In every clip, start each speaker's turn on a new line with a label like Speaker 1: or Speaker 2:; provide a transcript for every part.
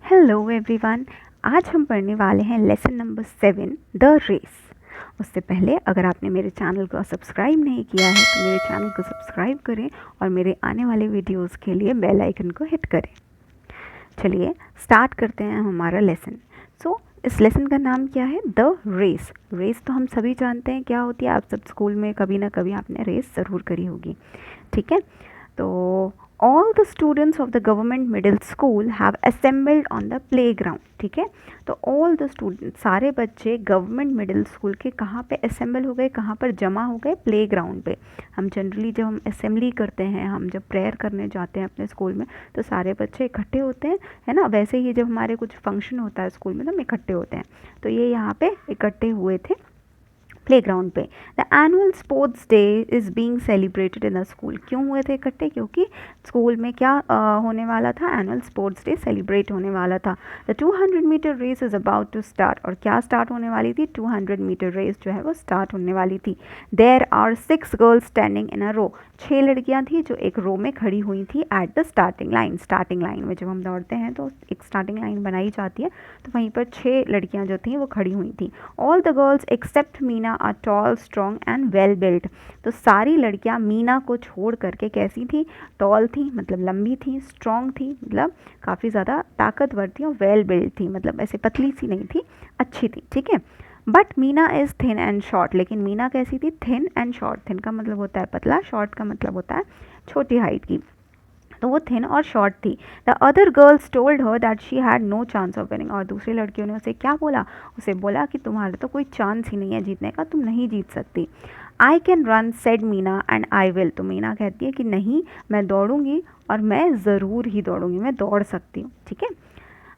Speaker 1: Hello everyone. आज हम पढ़ने वाले हैं लेसन नंबर 7 द रेस। उससे पहले अगर आपने मेरे चैनल को सब्सक्राइब नहीं किया है तो मेरे चैनल को सब्सक्राइब करें और मेरे आने वाले वीडियोस के लिए बेल आइकन को हिट करें। चलिए स्टार्ट करते हैं हमारा लेसन। इस लेसन का नाम क्या है? The race. रेस तो हम सभी जानते हैं क्या होती है। आप सब स्कूल में कभी ना कभी आपने रेस ज़रूर करी होगी, ठीक है। तो all the students of the government middle school have assembled on the playground, ठीक है। तो all the students, सारे बच्चे गवर्नमेंट मिडिल स्कूल के कहाँ पे असेंबल हो गए, कहाँ पर जमा हो गए? प्ले ग्राउंड पे। हम जनरली जब हम असेंबली करते हैं, हम जब प्रेयर करने जाते हैं अपने स्कूल में, तो सारे बच्चे इकट्ठे होते हैं, है ना। वैसे ही जब हमारे कुछ फंक्शन होता है स्कूल में तो हम इकट्ठे होते हैं। तो ये यहाँ पे इकट्ठे हुए थे प्लेग्राउंड पे। The annual sports day is being celebrated in the school. क्यों हुए थे इकट्ठे? क्योंकि स्कूल में क्या होने वाला था? एनुअल स्पोर्ट्स डे सेलिब्रेट होने वाला था। The 200 metre race is about to start. और क्या स्टार्ट होने वाली थी? 200 मीटर रेस जो है वो स्टार्ट होने वाली थी। There are 6 girls standing in a row. 6 लड़कियां थी जो एक रो में खड़ी हुई थी at the starting line. Starting line में जब हम दौड़ते हैं तो एक स्टार्टिंग लाइन बनाई जाती है, तो वहीं पर 6 लड़कियां जो थी वो खड़ी हुई थी। All the girls except Meena are tall, strong and well built. तो सारी लड़कियां मीना को छोड़ करके कैसी थी? टॉल थी, मतलब लंबी थी, स्ट्रॉन्ग थी, मतलब काफ़ी ज़्यादा ताकतवर थी, और वेल बिल्ट थी, मतलब ऐसे पतली सी नहीं थी, अच्छी थी, ठीक है। But Meena is thin and short. लेकिन मीना कैसी थी? Thin and short. थिन का मतलब होता है पतला, शॉर्ट का मतलब होता है छोटी हाइट की। तो वो थिन और शॉर्ट थी। The other girls told her that she had no chance of winning. और दूसरी लड़कियों ने उसे क्या बोला? उसे बोला कि तुम्हारा तो कोई चांस ही नहीं है जीतने का, तुम नहीं जीत सकती। I can run said Meena and I will. तो मीना कहती है कि नहीं, मैं दौड़ूंगी और मैं ज़रूर ही दौड़ूंगी, मैं दौड़ सकती हूँ, ठीक है।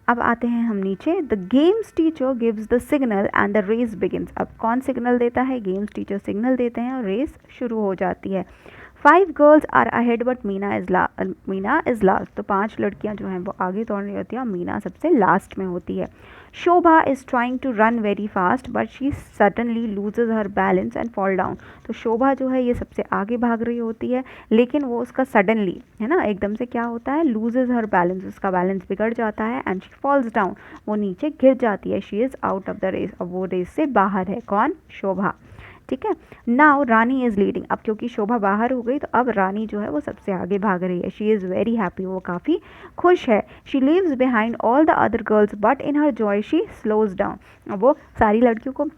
Speaker 1: अब आते हैं हम नीचे। The games teacher gives the signal and the race begins. अब कौन सिग्नल देता है? गेम्स टीचर सिग्नल देते हैं और रेस शुरू हो जाती है। 5 girls are ahead but Meena is last. तो 5 लड़कियां जो हैं वो आगे दौड़ रही होती हैं और मीना सबसे लास्ट में होती है। Shobha is trying to run very fast but she suddenly loses her balance and fall down. तो शोभा जो है ये सबसे आगे भाग रही होती है, लेकिन वो उसका सडनली, है ना, एकदम से क्या होता है? लूजेज हर बैलेंस, उसका बैलेंस बिगड़ जाता है एंड शी फॉल्स डाउन, वो नीचे गिर जाती है। She is out of the race. अब वो रेस से बाहर है। कौन? शोभा, ठीक है। Now Rani is leading. अब क्योंकि शोभा बाहर हो गई तो अब रानी जो है वो सबसे आगे भाग रही है। शी इज़ वेरी हैप्पी, वो काफ़ी खुश है। She leaves behind all the other girls but in her Joy she slows down. अब वो सारी लड़कियों को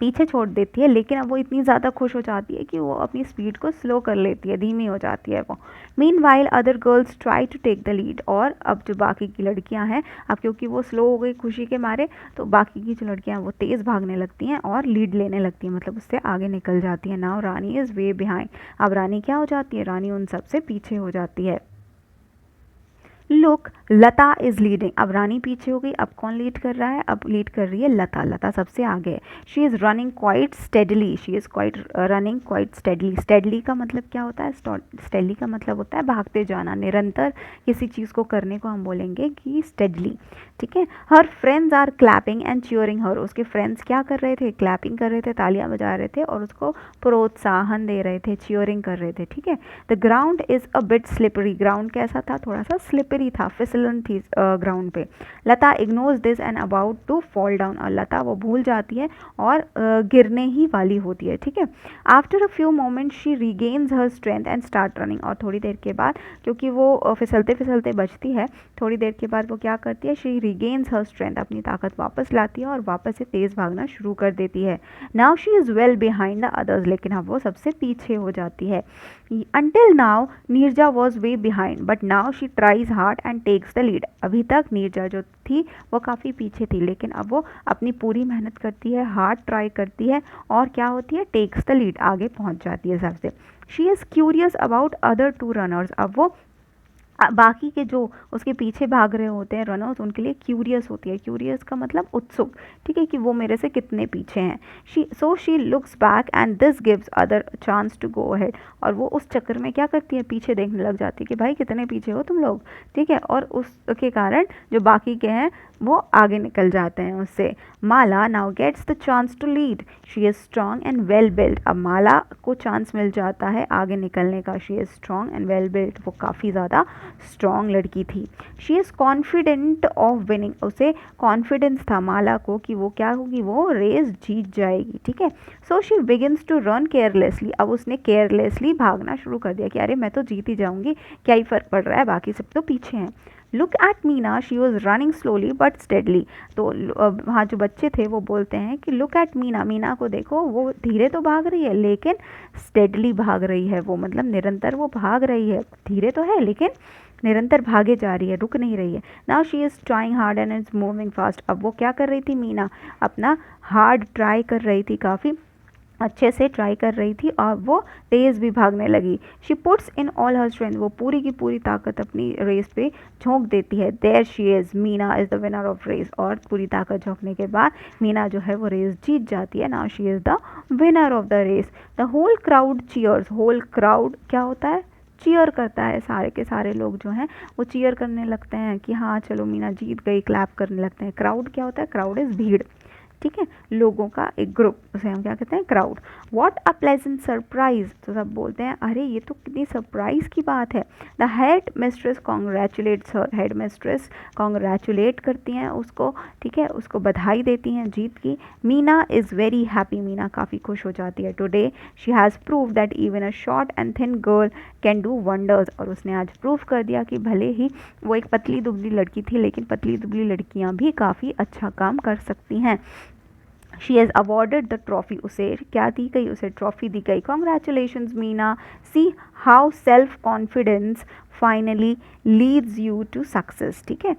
Speaker 1: पीछे छोड़ देती है, लेकिन अब वो इतनी ज़्यादा खुश हो जाती है कि वो अपनी स्पीड को स्लो कर लेती है, धीमी हो जाती है वो। Meanwhile other girls try to take the lead. और अब जो बाकी की लड़कियां हैं, अब क्योंकि वो स्लो हो गई खुशी के मारे, तो बाकी की जो लड़कियां हैं वो तेज़ भागने लगती हैं और लीड लेने लगती हैं, मतलब उससे आगे निकल जाती हैं। Now Rani is way behind. अब रानी क्या हो जाती है? रानी उन सबसे पीछे हो जाती है। Look Lata is leading. अब रानी पीछे हो गई, अब कौन लीड कर रहा है? अब लीड कर रही है लता। लता सबसे आगे है। She is running quite steadily. She is quite running quite steadily. Steadily का मतलब क्या होता है? स्टेडली का मतलब होता है भागते जाना, निरंतर किसी चीज़ को करने को हम बोलेंगे कि स्टेडली, ठीक है। Her friends are clapping and cheering her. उसके फ्रेंड्स क्या कर रहे थे? क्लैपिंग कर रहे थे, तालियां बजा रहे थे और उसको प्रोत्साहन दे रहे थे, चियरिंग कर रहे थे, ठीक है। The ground is a bit slippery. Ground कैसा था? थोड़ा सा स्लिपरी था, फिसलन थी ग्राउंड पे। Lata ignores this and about to fall down. और लता वो भूल जाती है और गिरने ही वाली होती है, ठीक है। After a few moment she regains her strength and start running. और थोड़ी देर के बाद, क्योंकि वो फिसलते फिसलते बचती है, थोड़ी देर के बाद वो क्या करती है? शी रीगेन्स हर स्ट्रेंथ, अपनी ताकत वापस लाती है और वापस से तेज़ भागना शुरू कर देती है। Now she is well behind the others. लेकिन अब वो सबसे पीछे हो जाती है। Until now, Neerja was way behind, but now she tries hard and takes the lead. अभी तक नीरजा जो थी वो काफ़ी पीछे थी, लेकिन अब वो अपनी पूरी मेहनत करती है, हार्ड ट्राई करती है और क्या होती है? टेक्स द लीड, आगे पहुंच जाती है सबसे। She is curious about other 2 runners. अब वो बाकी के जो उसके पीछे भाग रहे होते हैं रनर्स, उनके लिए क्यूरियस होती है। क्यूरियस का मतलब उत्सुक, ठीक है, कि वो मेरे से कितने पीछे हैं। She looks back and this gives other chance to go ahead. और वो उस चक्कर में क्या करती है? पीछे देखने लग जाती है कि भाई कितने पीछे हो तुम लोग, ठीक है। और उसके कारण जो बाकी के हैं वो आगे निकल जाते हैं उससे। Mala now gets the chance to lead. She is strong and well built. अब माला को चांस मिल जाता है आगे निकलने का। She is strong and well built, वो काफ़ी ज़्यादा स्ट्रॉन्ग लड़की थी। She is confident of winning, उसे कॉन्फिडेंस था माला को कि वो क्या होगी, वो रेस जीत जाएगी, ठीक है। So she begins to run carelessly, अब उसने केयरलेसली भागना शुरू कर दिया कि अरे मैं तो जीत ही जाऊंगी, क्या ही फ़र्क पड़ रहा है, बाकी सब तो पीछे हैं। Look at Meena, she was running slowly but steadily. तो वहाँ जो बच्चे थे वो बोलते हैं कि लुक एट मीना, मीना को देखो, वो धीरे तो भाग रही है लेकिन स्टेडली भाग रही है, वो मतलब निरंतर वो भाग रही है, धीरे तो है लेकिन निरंतर भागे जा रही है, रुक नहीं रही है। Now she is trying hard and is moving fast, अब वो क्या कर रही थी, मीना अपना हार्ड ट्राई कर रही थी, काफ़ी अच्छे से ट्राई कर रही थी और वो तेज़ भी भागने लगी। She puts in all her strength, वो पूरी की पूरी ताकत अपनी रेस पे झोंक देती है। There she is, Meena is the winner of race, और पूरी ताकत झोंकने के बाद मीना जो है वो रेस जीत जाती है। Now she is the winner of the race. The whole crowd cheers, whole crowd क्या होता है, चीयर करता है, सारे के सारे लोग जो हैं वो चीयर करने लगते हैं कि हाँ चलो मीना जीत गई, क्लैप करने लगते हैं। क्राउड क्या होता है, क्राउड इज़ भीड़, ठीक है, लोगों का एक ग्रुप, उसे हम क्या कहते हैं, crowd. What a pleasant surprise, तो सब बोलते हैं अरे ये तो कितनी सरप्राइज की बात है। The headmistress congratulates her, headmistress congratulate करती हैं उसको, ठीक है, उसको बधाई देती हैं जीत की। Meena is very happy, Meena काफ़ी खुश हो जाती है। Today she has prove that even a short and thin girl can do wonders, और उसने आज प्रूव कर दिया कि भले ही वो एक पतली दुबली लड़की थी लेकिन पतली दुबली लड़कियां भी काफ़ी अच्छा काम कर सकती हैं। She has awarded the trophy, उसे क्या दी गई, उसे ट्रॉफी दी गई। Congratulations Meena, see how self confidence finally leads you to success, ठीक है।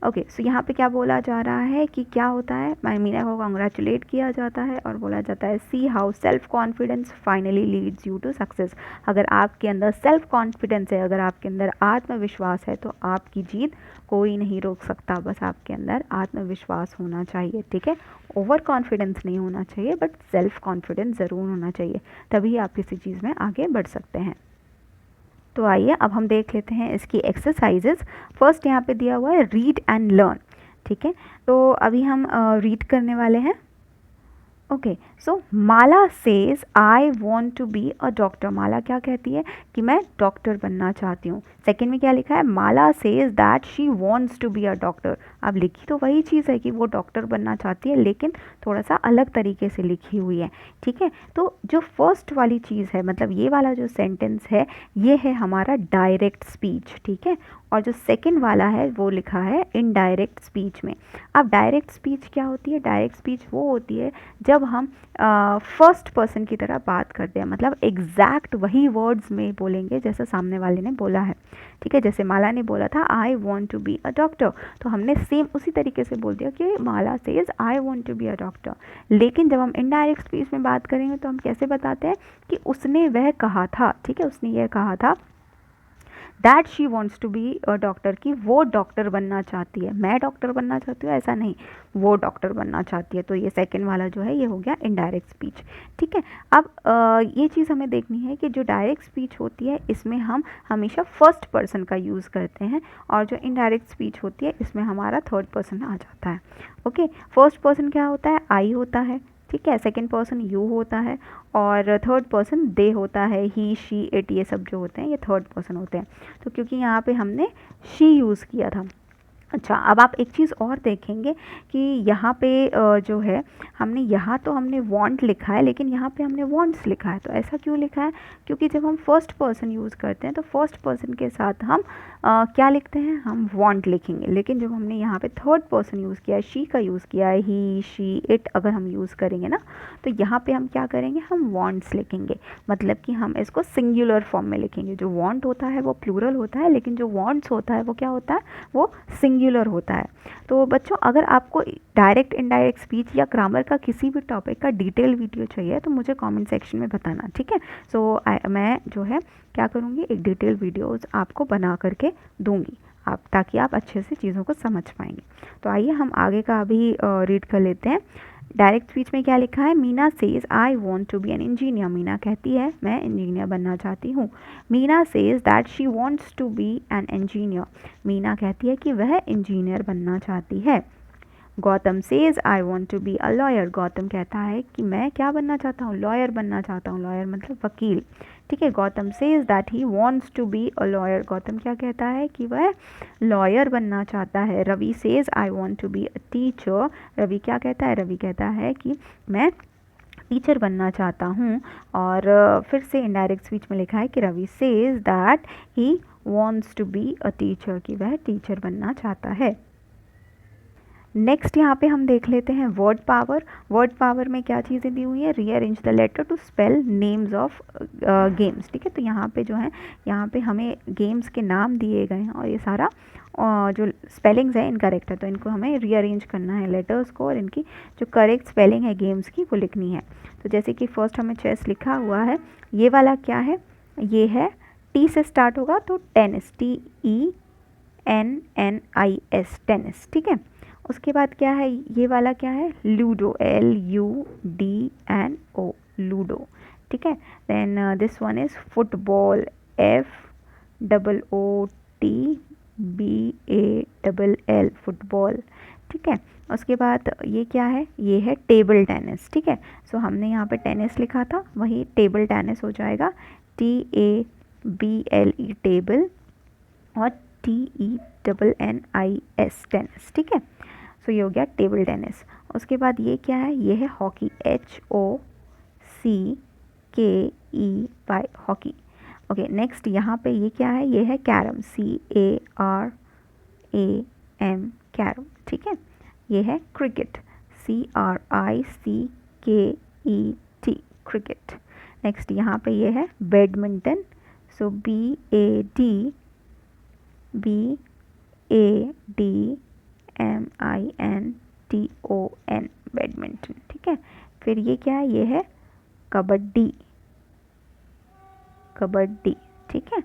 Speaker 1: ओके, सो यहाँ पे क्या बोला जा रहा है कि क्या होता है, मीना को कॉन्ग्रेचुलेट किया जाता है और बोला जाता है see how self confidence finally leads you to success. अगर आपके अंदर सेल्फ कॉन्फिडेंस है, अगर आपके अंदर आत्मविश्वास है तो आपकी जीत कोई नहीं रोक सकता, बस आपके अंदर आत्मविश्वास होना चाहिए, ठीक है। ओवर कॉन्फिडेंस नहीं होना चाहिए बट सेल्फ कॉन्फिडेंस ज़रूर होना चाहिए, तभी आप किसी चीज़ में आगे बढ़ सकते हैं। तो आइए अब हम देख लेते हैं इसकी एक्सरसाइजेज। फर्स्ट यहाँ पे दिया हुआ है रीड एंड लर्न, ठीक है, तो अभी हम रीड करने वाले हैं। Okay, so Mala says I want to be a doctor, Mala क्या कहती है कि मैं डॉक्टर बनना चाहती हूँ। सेकेंड में क्या लिखा है, Mala says that she wants to be a doctor, अब लिखी तो वही चीज़ है कि वो डॉक्टर बनना चाहती है लेकिन थोड़ा सा अलग तरीके से लिखी हुई है, ठीक है। तो जो फर्स्ट वाली चीज़ है, मतलब ये वाला जो सेंटेंस है ये है हमारा डायरेक्ट स्पीच, ठीक है, और जो सेकंड वाला है वो लिखा है इनडायरेक्ट स्पीच में। अब डायरेक्ट स्पीच क्या होती है, डायरेक्ट स्पीच वो होती है जब हम फर्स्ट पर्सन की तरह बात करते हैं, मतलब एग्जैक्ट वही वर्ड्स में बोलेंगे जैसा सामने वाले ने बोला है, ठीक है। जैसे माला ने बोला था I want to be a doctor, तो हमने सेम उसी तरीके से बोल दिया कि Mala says I want to be a doctor. लेकिन जब हम इनडायरेक्ट स्पीच में बात करेंगे तो हम कैसे बताते हैं कि उसने वह कहा था, ठीक है, उसने यह कहा था that she wants to be a doctor, की वो डॉक्टर बनना चाहती है, मैं डॉक्टर बनना चाहती हूँ ऐसा नहीं, वो डॉक्टर बनना चाहती है। तो ये सेकंड वाला जो है ये हो गया इनडायरेक्ट स्पीच, ठीक है। अब ये चीज़ हमें देखनी है कि जो डायरेक्ट स्पीच होती है इसमें हम हमेशा फर्स्ट पर्सन का यूज़ करते हैं और जो इनडायरेक्ट स्पीच होती है इसमें हमारा थर्ड पर्सन आ जाता है। ओके, फर्स्ट पर्सन क्या होता है, आई होता है, ठीक है, सेकंड पर्सन यू होता है और थर्ड पर्सन दे होता है, ही शी इट, ये सब जो होते हैं ये थर्ड पर्सन होते हैं। तो क्योंकि यहाँ पे हमने शी यूज़ किया था। अच्छा, अब आप एक चीज़ और देखेंगे कि यहाँ पे जो है हमने यहाँ तो हमने वांट लिखा है लेकिन यहाँ पे हमने वांट्स लिखा है। तो ऐसा क्यों लिखा है, क्योंकि जब हम फर्स्ट पर्सन यूज़ करते हैं तो फर्स्ट पर्सन के साथ हम क्या लिखते हैं, हम वांट लिखेंगे। लेकिन जब हमने यहाँ पे थर्ड पर्सन यूज़ किया है, शी का यूज़ किया है, ही शी इट अगर हम यूज़ करेंगे ना तो यहाँ पे हम क्या करेंगे, हम वांट्स लिखेंगे, मतलब कि हम इसको सिंगुलर फॉर्म में लिखेंगे। जो वांट होता है वो प्लूरल होता है लेकिन जो वांट्स होता है वो क्या होता है, वो सिंगुलर होता है। तो बच्चों अगर आपको डायरेक्ट इनडायरेक्ट स्पीच या ग्रामर का किसी भी टॉपिक का डिटेल वीडियो चाहिए तो मुझे कमेंट सेक्शन में बताना, ठीक है। सो मैं जो है क्या करूँगी, एक डिटेल वीडियोस आपको बना करके दूंगी आप, ताकि आप अच्छे से चीज़ों को समझ पाएंगे। तो आइए हम आगे का अभी रीड कर लेते हैं। डायरेक्ट स्पीच में क्या लिखा है, Meena says I want to be an engineer, Meena कहती है मैं इंजीनियर बनना चाहती हूँ। Meena says that she wants to be an engineer, Meena कहती है कि वह इंजीनियर बनना चाहती है। Gautam says I want to be a lawyer, Gautam कहता है कि मैं क्या बनना चाहता हूँ, लॉयर बनना चाहता हूँ, लॉयर मतलब वकील, ठीक है। Gautam says that he wants to be a lawyer, Gautam क्या कहता है कि वह लॉयर बनना चाहता है। Ravi says I want to be a teacher, Ravi क्या कहता है, रवि कहता है कि मैं टीचर बनना चाहता हूँ। और फिर से इनडायरेक्ट स्पीच में लिखा है कि Ravi says that he wants to be a teacher, कि वह टीचर बनना चाहता है। नेक्स्ट यहाँ पे हम देख लेते हैं वर्ड पावर। वर्ड पावर में क्या चीज़ें दी हुई है, rearrange the letter to spell names of games, ठीक है। तो यहाँ पे जो है, यहाँ पे हमें गेम्स के नाम दिए गए हैं और ये सारा जो स्पेलिंग्स है इनकरेक्ट है, तो इनको हमें रीअरेंज करना है लेटर्स को, और इनकी जो करेक्ट स्पेलिंग है गेम्स की वो लिखनी है। तो जैसे कि फर्स्ट हमें चेस लिखा हुआ है, ये वाला क्या है, ये है टी से स्टार्ट होगा तो टेनिस, TENNIS टेनिस, ठीक है। उसके बाद क्या है, ये वाला क्या है, लूडो, LUDNO लूडो, ठीक है। Then this one is football, FOOTBALL football, ठीक है। उसके बाद ये क्या है, ये है टेबल टेनिस, ठीक है। सो हमने यहाँ पे टेनिस लिखा था, वही टेबल टेनिस हो जाएगा, TABLE टेबल और TENNIS टेनिस, ठीक है। सो ये हो गया टेबल टेनिस। उसके बाद ये क्या है, ये है hockey, HOCKEY hockey. Okay, next यहाँ पे ये क्या है, ये है कैरम, CARAM कैरम, ठीक है। ये है क्रिकेट, CRICKET क्रिकेट। नेक्स्ट यहाँ पे ये है बैडमिंटन, सो BADMINTON बैडमिंटन, ठीक है। फिर ये क्या है, ये है कबड्डी, ठीक है।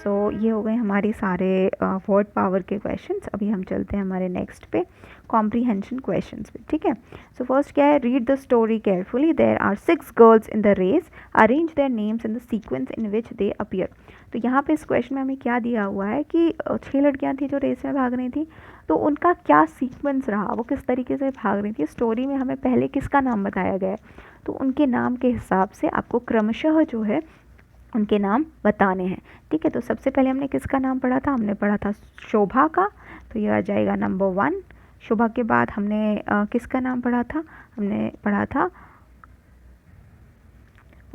Speaker 1: सो ये हो गए हमारे सारे वर्ड पावर के क्वेश्चंस। अभी हम चलते हैं हमारे नेक्स्ट पे, कॉम्प्रीहेंशन क्वेश्चंस पे, ठीक है। सो फर्स्ट क्या है, read the story carefully, there are 6 girls in the race, arrange their names in the sequence in which they appear. तो यहाँ पे इस क्वेश्चन में हमें क्या दिया हुआ है कि 6 लड़कियाँ थी जो रेस में भाग रही थी, तो उनका क्या सीक्वेंस रहा, वो किस तरीके से भाग रही थी। स्टोरी में हमें पहले किसका नाम बताया गया है, तो उनके नाम के हिसाब से आपको क्रमशः जो है उनके नाम बताने हैं, ठीक है। तो सबसे पहले हमने किसका नाम पढ़ा था, हमने पढ़ा था शोभा का, तो ये आ जाएगा नंबर 1। शोभा के बाद हमने किसका नाम पढ़ा था, हमने पढ़ा था,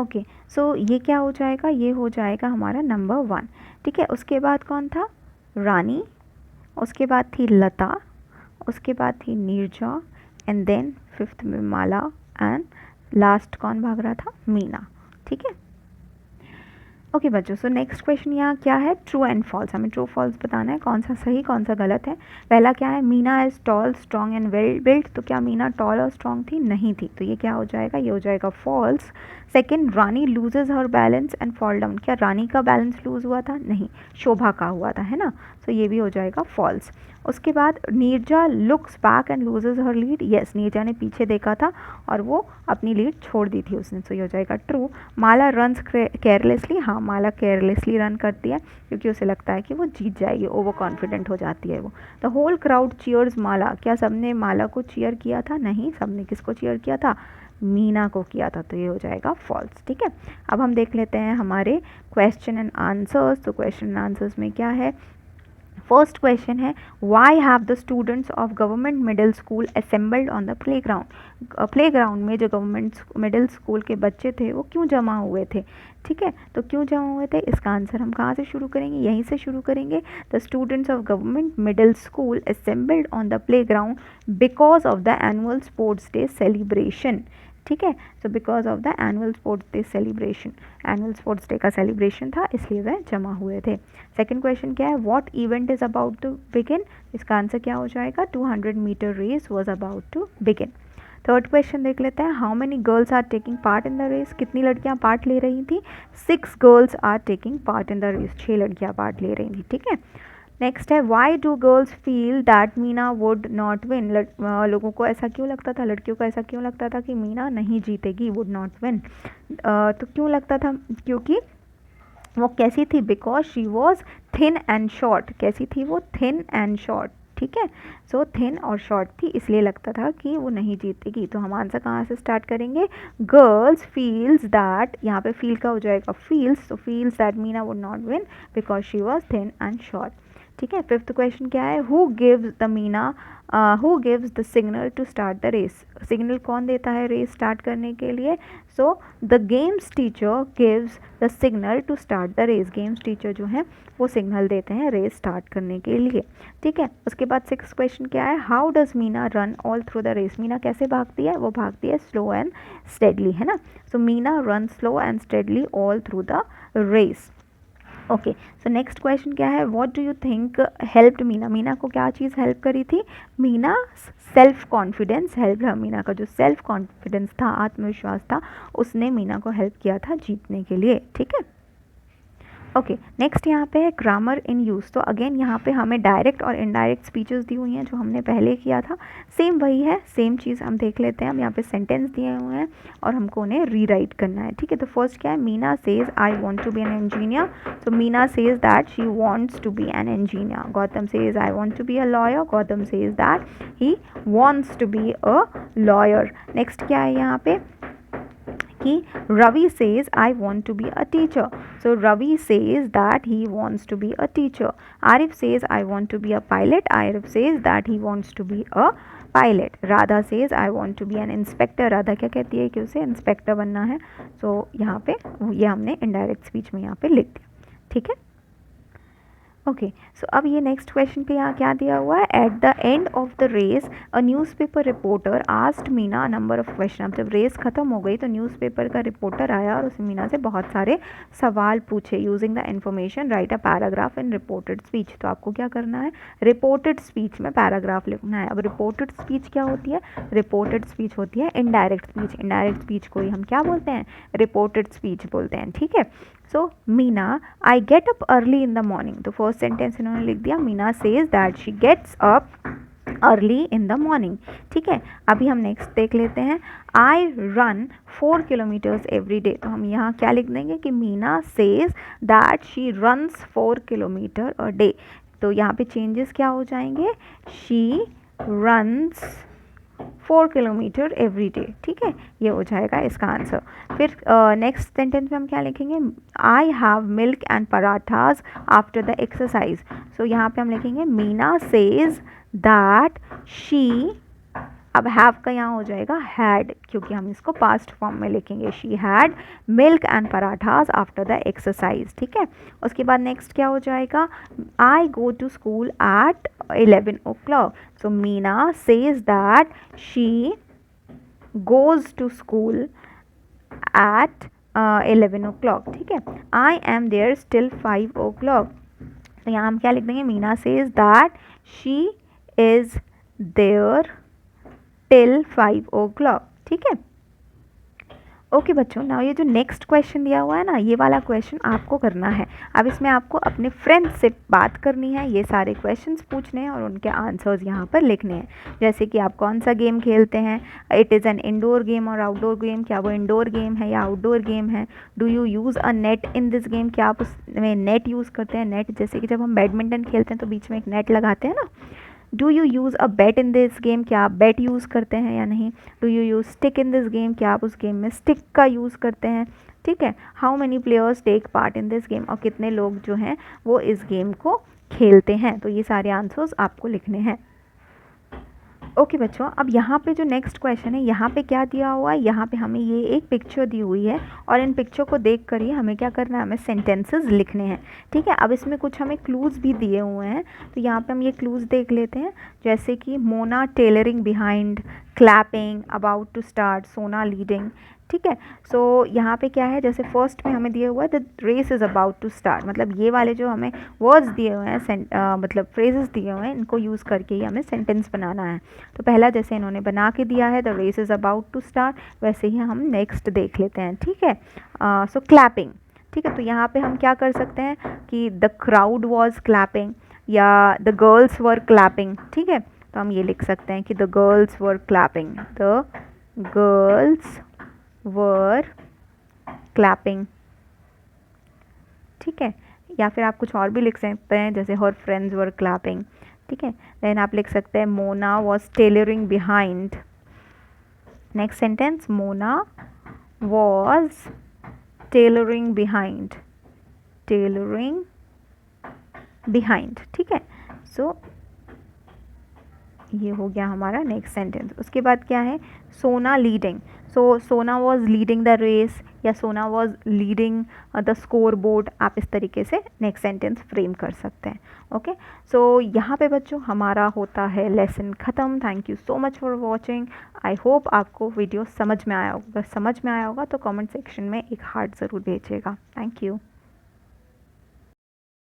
Speaker 1: ओके, सो ये क्या हो जाएगा, ये हो जाएगा हमारा नंबर 1, ठीक है। उसके बाद कौन था, रानी, उसके बाद थी लता, उसके बाद थी नीरजा, एंड देन 5th में माला, एंड लास्ट कौन भाग रहा था, मीना, ठीक है। ओके बच्चों, सो नेक्स्ट क्वेश्चन यहाँ क्या है, ट्रू एंड फॉल्स। हमें ट्रू फॉल्स बताना है, कौन सा सही कौन सा गलत है। पहला क्या है, Meena is tall strong and well built, तो क्या मीना टॉल और स्ट्रॉन्ग थी, नहीं थी, तो ये क्या हो जाएगा, ये हो जाएगा false. Second, Rani loses her balance and fall down, क्या रानी का बैलेंस लूज हुआ था, नहीं, शोभा का हुआ था, है ना, तो ये भी हो जाएगा फॉल्स। उसके बाद Neerja looks back and loses her lead, yes, Neerja ने पीछे देखा था और वो अपनी लीड छोड़ दी थी उसने, तो ये हो जाएगा ट्रू। माला रन्स केयरलेसली, हाँ माला केयरलेसली रन करती है क्योंकि उसे लगता है कि वो जीत जाएगी, ओवर कॉन्फिडेंट हो जाती है वो। द होल क्राउड चीयर्स माला, क्या सबने माला को चीयर किया था, नहीं, सबने किसको चीयर किया था, मीना को किया था, तो ये हो जाएगा फॉल्स, ठीक है। अब हम देख लेते हैं हमारे क्वेश्चन एंड आंसर्स। तो क्वेश्चन एंड आंसर्स में क्या है, फर्स्ट क्वेश्चन है, why have the students of government middle school assembled on the playground, playground में जो गवर्नमेंट मिडिल स्कूल के बच्चे थे वो क्यों जमा हुए थे, ठीक है। तो क्यों जमा हुए थे, इसका आंसर हम कहाँ से शुरू करेंगे, यहीं से शुरू करेंगे। The students of government middle school assembled on the playground because of the annual sports day celebration, ठीक है। So because of the annual sports day celebration, annual sports day का सेलिब्रेशन था इसलिए वह जमा हुए थे। सेकंड क्वेश्चन क्या है, what event is about to begin, इसका आंसर क्या हो जाएगा, 200 metre race was about to begin. Third question देख लेते हैं, how many girls are taking part in the race, कितनी लड़कियां पार्ट ले रही थी, 6 girls are taking part in the race, 6 लड़कियां पार्ट ले रही थी, ठीक है। नेक्स्ट है, why do girls feel that Meena would not win, लोगों को ऐसा क्यों लगता था, लड़कियों को ऐसा क्यों लगता था कि मीना नहीं जीतेगी, वुड नॉट विन। तो क्यों लगता था, क्योंकि वो कैसी थी, because she was thin and short, कैसी थी वो, थिन एंड शॉर्ट, ठीक है। सो थिन और शॉर्ट थी, इसलिए लगता था कि वो नहीं जीतेगी। तो हम आंसर कहाँ से स्टार्ट करेंगे? गर्ल्स फील्स दैट, यहाँ पे फील का हो जाएगा फील्स, तो feels that Meena would not win because she was thin and short. ठीक है। फिफ्थ क्वेश्चन क्या है? Who gives the signal to start the race? Signal कौन देता है रेस स्टार्ट करने के लिए? So the games teacher gives the signal to start the race. Games teacher जो है वो सिग्नल देते हैं रेस स्टार्ट करने के लिए। ठीक है। उसके बाद सिक्स क्वेश्चन क्या है? How does Meena run all through the race? Meena कैसे भागती है? वो भागती है स्लो एंड स्टेडली, है ना। So Meena run slow and steadily all through the race. Okay, so next question क्या है? What do you think helped Meena? Meena को क्या चीज़ हेल्प करी थी? मीना सेल्फ कॉन्फिडेंस हेल्प है। मीना का जो सेल्फ कॉन्फिडेंस था, आत्मविश्वास था, उसने मीना को हेल्प किया था जीतने के लिए। ठीक है। ओके, नेक्स्ट यहाँ पे है ग्रामर इन यूज़। तो अगेन यहाँ पे हमें डायरेक्ट और इनडायरेक्ट स्पीचेस दी हुई हैं जो हमने पहले किया था, सेम वही है, सेम चीज़ हम देख लेते हैं। हम यहाँ पे सेंटेंस दिए हुए हैं और हमको उन्हें रीराइट करना है। ठीक है। तो फर्स्ट क्या है? Meena says I want to be an engineer. So Meena says that she wants to be an engineer. Gautam says I want to be a lawyer. Gautam says that he wants to be a lawyer. Next क्या है यहाँ पे कि Ravi says I want to be a teacher. So Ravi says that he wants to be a teacher. Arif says I want to be a pilot. Arif says that he wants to be a pilot. Radha says I want to be an inspector. Radha क्या कहती है कि उसे inspector बनना है। So यहाँ पे ये हमने इनडायरेक्ट स्पीच में यहाँ पे लिख दिया। ठीक है। ओके, सो अब ये नेक्स्ट क्वेश्चन पे यहाँ क्या दिया हुआ है? At the end of the race a newspaper reporter asked Meena number of question. अब जब रेस खत्म हो गई तो न्यूज़पेपर का रिपोर्टर आया और उसने मीना से बहुत सारे सवाल पूछे। Using the information right a paragraph in reported speech. तो आपको क्या करना है? रिपोर्टेड स्पीच में पैराग्राफ लिखना है। अब रिपोर्टेड स्पीच क्या होती है? रिपोर्टेड स्पीच होती है इनडायरेक्ट स्पीच। इनडायरेक्ट स्पीच को ही हम क्या बोलते हैं? रिपोर्टेड स्पीच बोलते हैं। ठीक है। So Meena I get up early in the morning. तो फर्स्ट सेंटेंस इन्होंने लिख दिया, Meena says that she gets up early in the morning. ठीक है। अभी हम नेक्स्ट देख लेते हैं। I run 4 kilometres every day. तो हम यहाँ क्या लिख देंगे कि Meena says that she runs 4 kilometre a day. तो यहाँ पे चेंजेस क्या हो जाएंगे? She runs 4 kilometre every day. ठीक है, ये हो जाएगा इसका आंसर। फिर नेक्स्ट सेंटेंस में हम क्या लिखेंगे? I have milk and parathas after the exercise. So यहाँ पे हम लिखेंगे मीना सेज दैट शी, अब हैव का यहाँ हो जाएगा हैड, क्योंकि हम इसको पास्ट फॉर्म में लिखेंगे। She had milk and parathas after the exercise. ठीक है। उसके बाद नेक्स्ट क्या हो जाएगा? I go to school at 11 o'clock. So Meena says that she goes to school at 11 o'clock. ठीक है। I am there till 5 o'clock. तो यहाँ हम क्या लिख देंगे? Meena says that she is there till 5 o'clock. ठीक है। ओके बच्चों, ना ये जो नेक्स्ट क्वेश्चन दिया हुआ है ना, ये वाला क्वेश्चन आपको करना है। अब इसमें आपको अपने फ्रेंड्स से बात करनी है, ये सारे क्वेश्चंस पूछने हैं और उनके आंसर्स यहाँ पर लिखने हैं। जैसे कि आप कौन सा गेम खेलते हैं, it is an indoor game और आउटडोर गेम, क्या वो इंडोर गेम है या आउटडोर गेम है। Do you use a net in this game, क्या आप उसमें नेट यूज़ करते हैं? नेट जैसे कि जब हम बैडमिंटन खेलते हैं तो बीच में एक नेट लगाते हैं ना। Do you use a bat in this game, क्या आप बेट यूज़ करते हैं या नहीं। Do you use stick in this game, क्या आप उस गेम में स्टिक का यूज़ करते हैं। ठीक है। How many players take part in this game, और कितने लोग जो हैं वो इस गेम को खेलते हैं। तो ये सारे आंसर्स आपको लिखने हैं। ओके बच्चों, अब यहाँ पे जो नेक्स्ट क्वेश्चन है, यहाँ पे क्या दिया हुआ है? यहाँ पे हमें ये एक पिक्चर दी हुई है और इन पिक्चर को देख कर ही हमें क्या करना है? हमें सेंटेंसेस लिखने हैं। ठीक है। अब इसमें कुछ हमें क्लूज़ भी दिए हुए हैं, तो यहाँ पे हम ये क्लूज़ देख लेते हैं। जैसे कि Mona trailing behind, clapping, about to start, Sona leading. ठीक है। सो यहाँ पे क्या है? जैसे फर्स्ट में हमें दिया हुआ है the race is about to start, मतलब ये वाले जो हमें वर्ड्स दिए हुए हैं, मतलब फ्रेजेस दिए हुए हैं, इनको यूज़ करके ही हमें सेंटेंस बनाना है। तो पहला जैसे इन्होंने बना के दिया है the race is about to start, वैसे ही हम नेक्स्ट देख लेते हैं। ठीक है। So clapping. ठीक है। तो यहाँ पे हम क्या कर सकते हैं कि द क्राउड वॉज क्लैपिंग या द गर्ल्स वर क्लैपिंग। ठीक है। तो हम ये लिख सकते हैं कि the girls were clapping, the girls were clapping. ठीक है। या फिर आप कुछ और भी लिख सकते हैं, जैसे हर फ्रेंड्स वर क्लैपिंग। ठीक है। देन आप लिख सकते हैं Mona was tailoring behind. Next sentence, Mona was tailoring behind, tailoring behind, ठीक है। सो ये हो गया हमारा नेक्स्ट सेंटेंस। उसके बाद क्या है, सोना लीडिंग। सो सोना वॉज लीडिंग द रेस या सोना was leading the score board, आप इस तरीके से नेक्स्ट सेंटेंस फ्रेम कर सकते हैं। ओके, सो यहाँ पे बच्चों हमारा होता है लेसन ख़त्म। Thank you so much for watching. I hope आपको वीडियो समझ में आया होगा। अगर समझ में आया होगा तो कमेंट सेक्शन में एक हार्ट ज़रूर भेजिएगा। Thank you.